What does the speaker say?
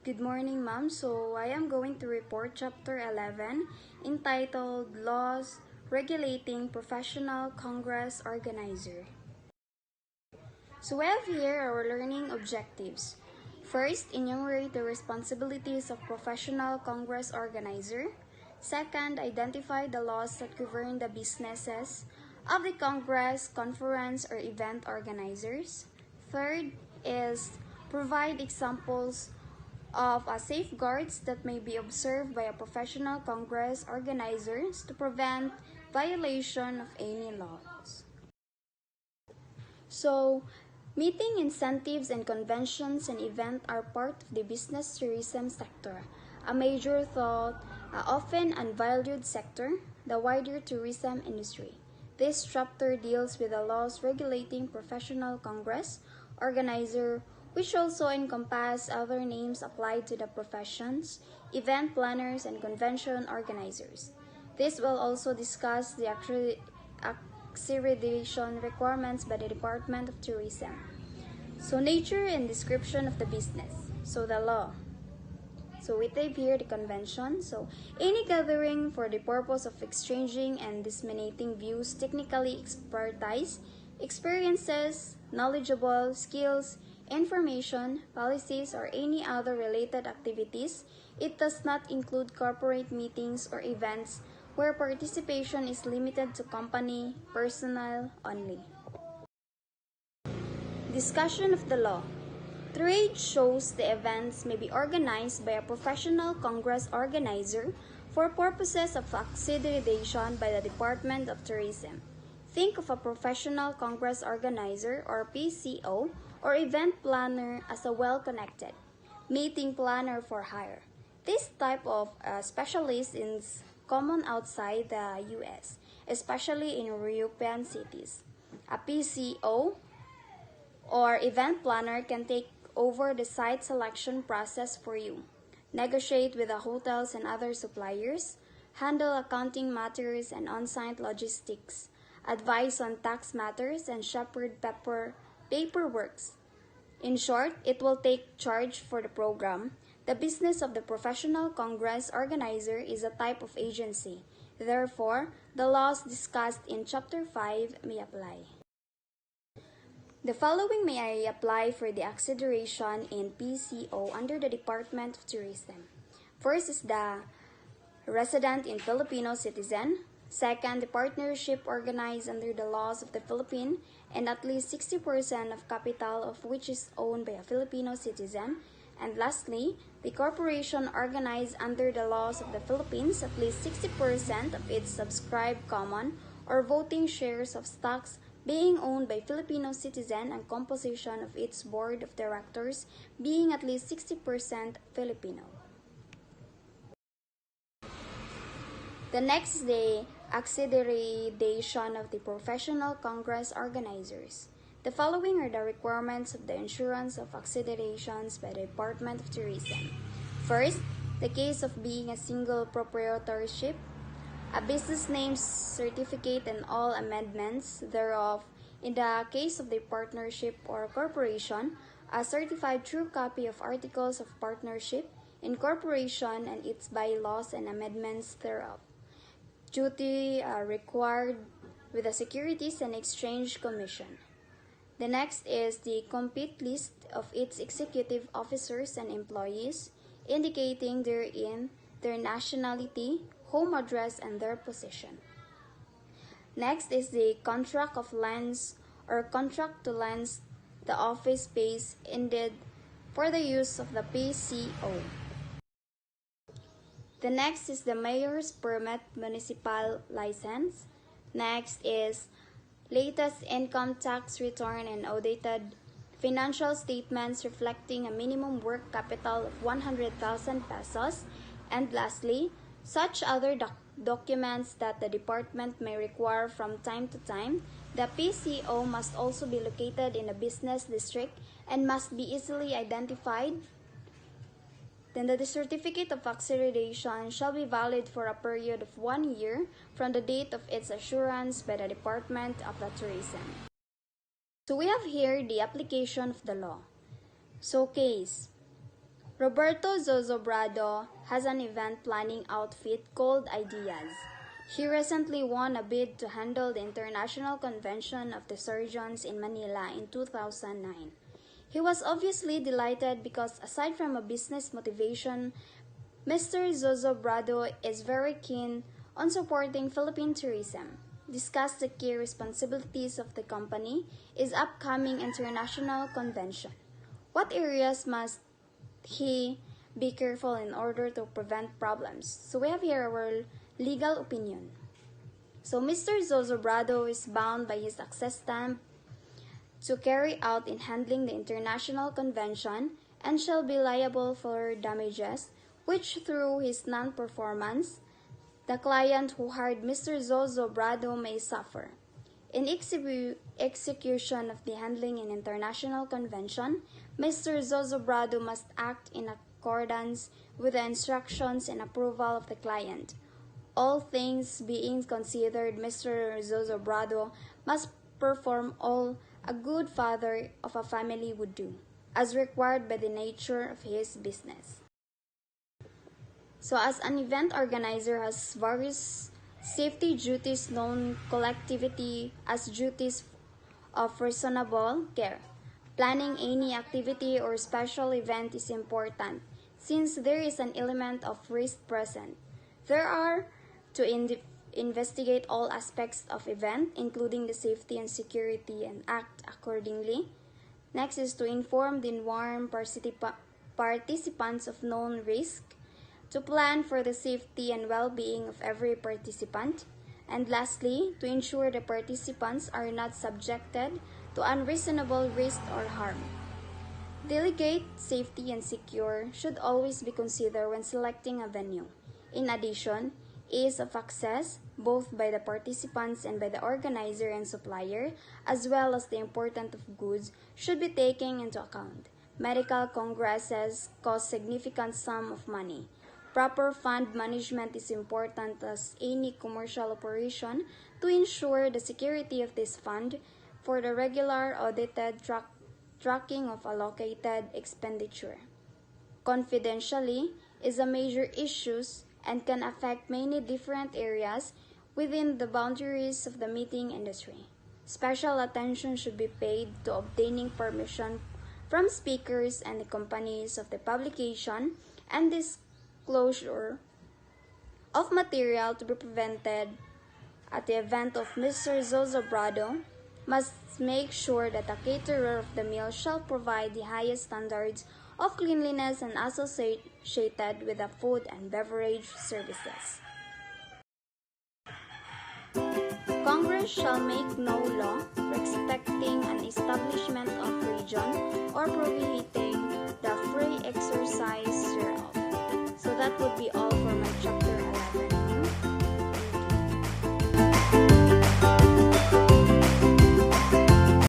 Good morning, ma'am. So, I am going to report Chapter 11 entitled Laws Regulating Professional Congress Organizer. So, we have here our learning objectives. First, enumerate the responsibilities of professional Congress organizer. Second, identify the laws that govern the businesses of the Congress, conference, or event organizers. Third is provide examples of safeguards that may be observed by a professional Congress organizers to prevent violation of any laws. So, meeting incentives and conventions and events are part of the business tourism sector, a major thought, often unvalued sector, the wider tourism industry. This chapter deals with the laws regulating professional Congress organizer, which also encompass other names applied to the professions, event planners, and convention organizers. This will also discuss the accreditation requirements by the Department of Tourism. So, nature and description of the business. So, the law. So, we have here the convention. So, any gathering for the purpose of exchanging and disseminating views, technically expertise, experiences, knowledgeable, skills, information, policies, or any other related activities. It does not include corporate meetings or events where participation is limited to company personnel only. Discussion of the law. Trade shows the events may be organized by a professional Congress organizer for purposes of accreditation by the Department of Tourism. Think of a professional Congress organizer or PCO or event planner as a well-connected meeting planner for hire. This type of specialist is common outside the US, especially in European cities. A PCO or event planner can take over the site selection process for you, negotiate with the hotels and other suppliers, handle accounting matters and on-site logistics, advise on tax matters, and shepherd paperworks. In short, it will take charge for the program. The business of the professional Congress organizer is a type of agency. Therefore, the laws discussed in Chapter 5 may apply. The following may apply for the accreditation in PCO under the Department of Tourism. First is the resident in Filipino citizen. Second, the partnership organized under the laws of the Philippines and at least 60% of capital of which is owned by a Filipino citizen. And lastly, the corporation organized under the laws of the Philippines, at least 60% of its subscribed common or voting shares of stocks being owned by Filipino citizen and composition of its board of directors being at least 60% Filipino. The next is the accreditation of the professional Congress organizers. The following are the requirements of the insurance of accreditations by the Department of Tourism. First, the case of being a single proprietorship, a business name certificate and all amendments thereof. In the case of the partnership or corporation, a certified true copy of articles of partnership, incorporation, and its bylaws and amendments thereof. Duty required with the Securities and Exchange Commission. The next is the complete list of its executive officers and employees, indicating therein their nationality, home address, and their position. Next is the contract of lends or contract to lend the office space ended for the use of the PCO. The next is the mayor's permit municipal license. Next is latest income tax return and audited financial statements reflecting a minimum work capital of 100,000 pesos. And lastly, such other documents that the department may require from time to time. The PCO must also be located in a business district and must be easily identified. Then the certificate of accreditation shall be valid for a period of 1 year from the date of its assurance by the Department of the Tourism. So we have here the application of the law. So case. Roberto Zozobrado has an event planning outfit called Ideas. He recently won a bid to handle the International Convention of the Surgeons in Manila in 2009. He was obviously delighted because aside from a business motivation, Mr. Zozobrado is very keen on supporting Philippine tourism. Discuss the key responsibilities of the company is upcoming international convention. What areas must he be careful in order to prevent problems? So we have here our legal opinion. So Mr. Zozobrado is bound by his access stamp to carry out in handling the international convention and shall be liable for damages which through his non-performance the client who hired Mr. Zozobrado may suffer. In execution of the handling in international convention, Mr. Zozobrado must act in accordance with the instructions and approval of the client. All things being considered, Mr. Zozobrado must perform all a good father of a family would do, as required by the nature of his business. So as an event organizer has various safety duties known collectively as duties of reasonable care. Planning any activity or special event is important since there is an element of risk present. There are to investigate all aspects of event including the safety and security and act accordingly. Next is to inform the informed participants of known risk, to plan for the safety and well-being of every participant, and lastly, to ensure the participants are not subjected to unreasonable risk or harm. Delegate, safety, and secure should always be considered when selecting a venue. In addition, ease of access, both by the participants and by the organizer and supplier, as well as the importance of goods, should be taken into account. Medical congresses cost significant sum of money. Proper fund management is important as any commercial operation to ensure the security of this fund for the regular audited tracking of allocated expenditure. Confidentiality is a major issue and can affect many different areas within the boundaries of the meeting industry. Special attention should be paid to obtaining permission from speakers and the companies of the publication and disclosure of material to be prevented at the event of Mr. Zozobrado must make sure that the caterer of the meal shall provide the highest standards of cleanliness and associated with the food and beverage services. Congress shall make no law respecting an establishment of region or prohibiting